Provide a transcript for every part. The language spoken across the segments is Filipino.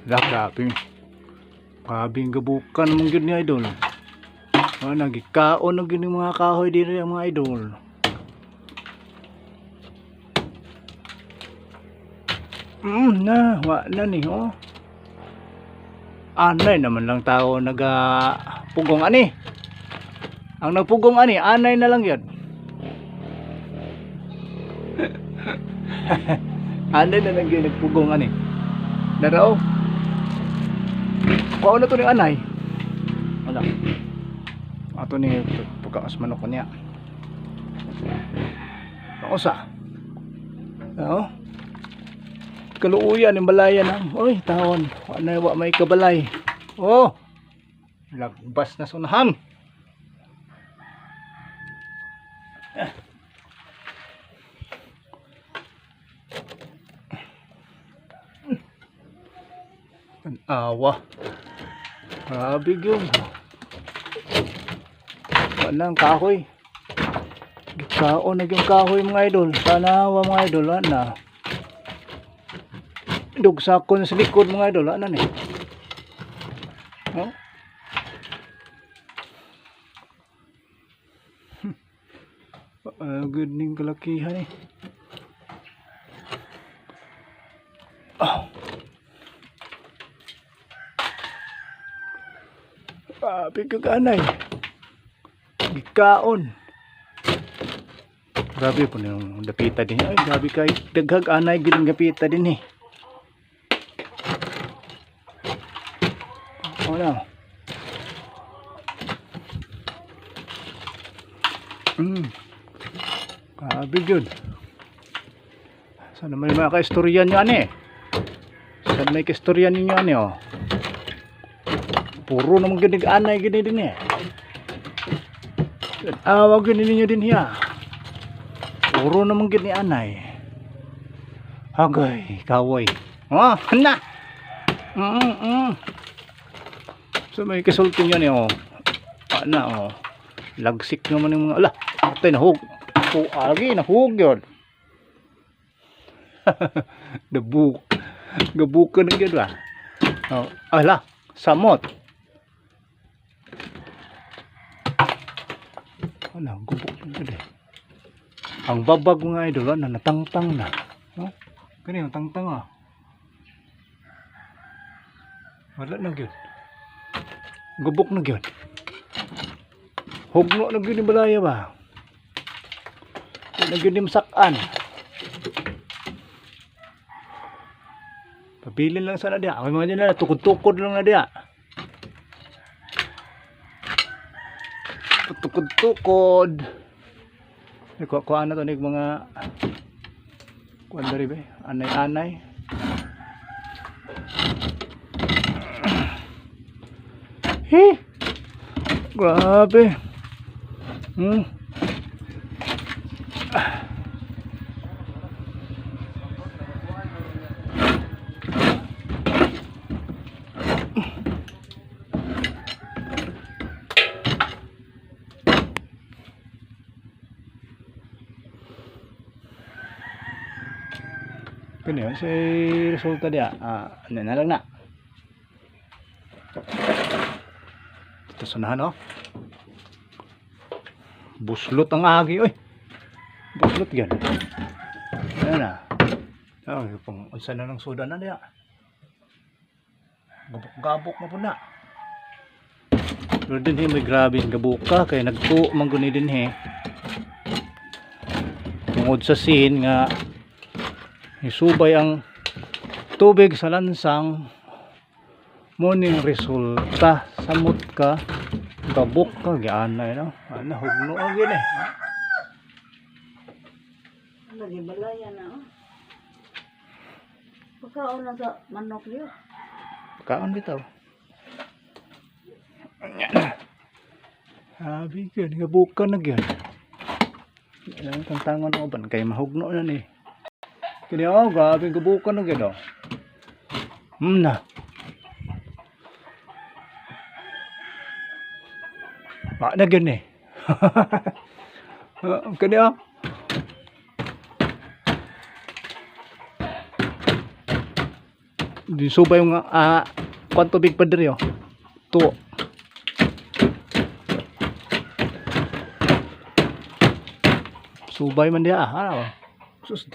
Grabe. Grabing gabukan mong yun ni idol. Nagikaon na yun yung mga kahoy dito yung mga idol. Wa na ni oh. Anay naman lang tao pugong ani. Ang nagpugong ani, anay na lang yun. Anay na lang yun nagpugong ani. Daraw. Kuha na to ni anay. Wala. Ato ni pagkakas manok niya. Nausa. Oo. Kaluuyan yung balayan na. Oy, taon. Wa may kabalay. Oh. Lagbas na sunahan. Awa. Grabe yun. Walang kahoy. Gikaon na yung kahoy mga idol. Tanawa mga idol. Ano? Dugsako na sa likod mga idol. Ano ni? Oh? Good ning kalakihan eh. Oh. Pagkakanay gikaon. Grabe po yung dapita din. Ay grabe kay daghag anay gining gapita din eh. Wala. Grabe yun. Sana may mga kaistoryan nyo ani. Sana may kaistoryan ninyo ani oh. Puro naman ginig anay gini din eh. Wag gini ninyo din hiya. Puro naman gini anay. Agay, kawoy. Oh, na. So may kasulti niyan eh oh. Na oh. Lagsik naman yung mga ala. Patay nahug. Agi nahug yun. Gabukan na yun ba? Oh, ala, samot. Wala, gubok na gede. Ang babag mga idol na natangtang na. Kani yung tangtang ah. Wala na gyud. Gubok na gyud. Hugno na gyud ni balaya ba. Na gyud ni masakan. Pabilin lang sana dia. Ay mga nila tukod-tukod lang na dia. Tukod-tukod. Kuha na to nig mga kuan diri be, anay-anay. Grabe. Kani si resulta dia. Ano na lang na. Ito sunahan oh. Buslot ang agi oy. Buslot yan. Ano na. Pang unsa na ng soda na dia. Gabok-gabok na po na. Pero din may grabe gabuka kay nagtuo man guni din tungod sa sin nga isubay ang tubig sa lansang muning resulta samot ka gabok ka gianay no ana hugno ang gini lagi balaya na oh. Pagkaon na sa manok niyo. Pagkaon bitaw. Habi gyud gabukan na gyud. Ilang tantangon mo ban kay mahugno na ni. Kini oh grabe gabukan na gyud oh. Na. Na gyud ni. Kani oh. Di subay yung kwan tubig pa diri oh. Tuo. Subay man dia ano. Sus.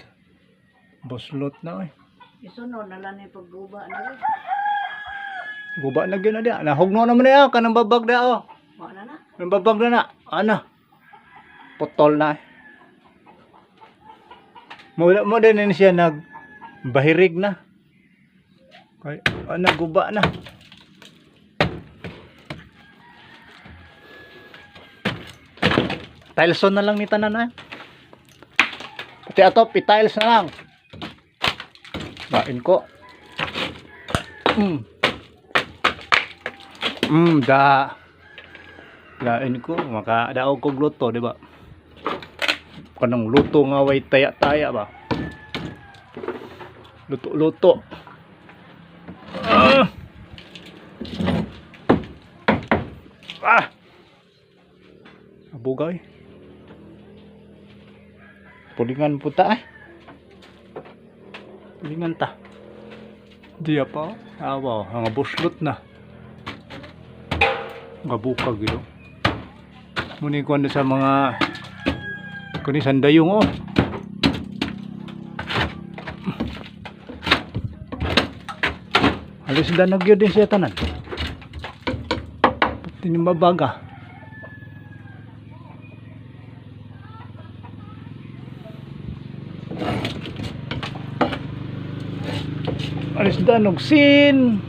Boslot na eh. Isunod na lang yung pagguba na rin. Guba na gyud na dia. Nahugno naman niya kanang babag dia oh. Wala na. Kanang babag na na. Ana. Putol na eh. Mo din siya nagbahirig na. Kay ana guba na. Tileson na lang ni tanan eh. Pati ato tiles na lang. Bain ko. Da. Lain ko makadaog kog luto, di ba? Kanang luto nga way taya-taya ba? Luto-luto. Abugay. Pulingan po ta eh. Pulingan ta. Di pa. Awa, nga buslot na. Nga bukag yun. Muni ko sa mga kuni sandayong oh. Alis da nagyod din siya tanan. Pati ni mabaga. Alis da nugsin.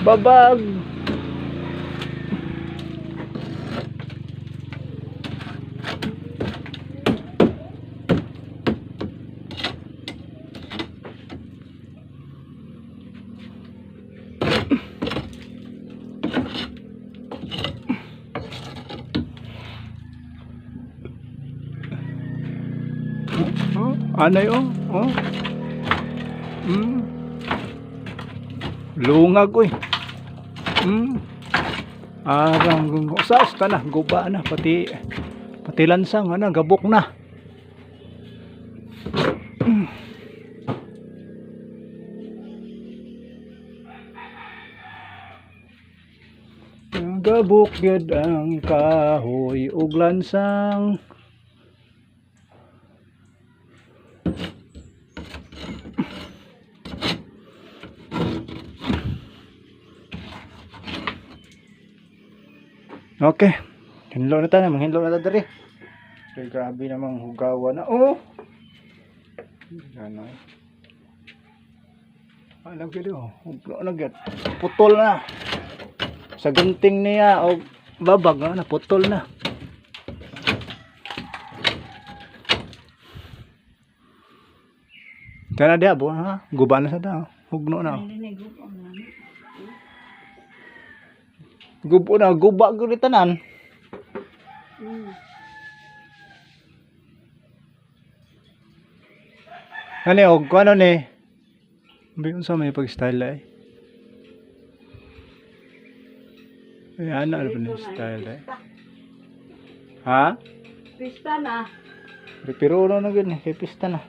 Babag. Anay oh. Lungag oy. Arang usas ta na, guba na pati lansang ana gabok na. Gabok gyud ang kahoy ug lansang. Okay. Hinlo na tayo. Manghinlo na tayo dari. Okay, grabe namang hugawa na. Oh! Yan o. Lagyan o. Lagyan. Putol na. Sa gunting niya o babag na. Putol na. Kaya na diya po. Ha? Guba na sa daw. Hugno na. Gubo na, guba gulitanan. Ano og ano ni? Biyon sa may pag-style ay. Ayan na ano style ay. Ha? Pista na. Pero na gud ni, kay pista na.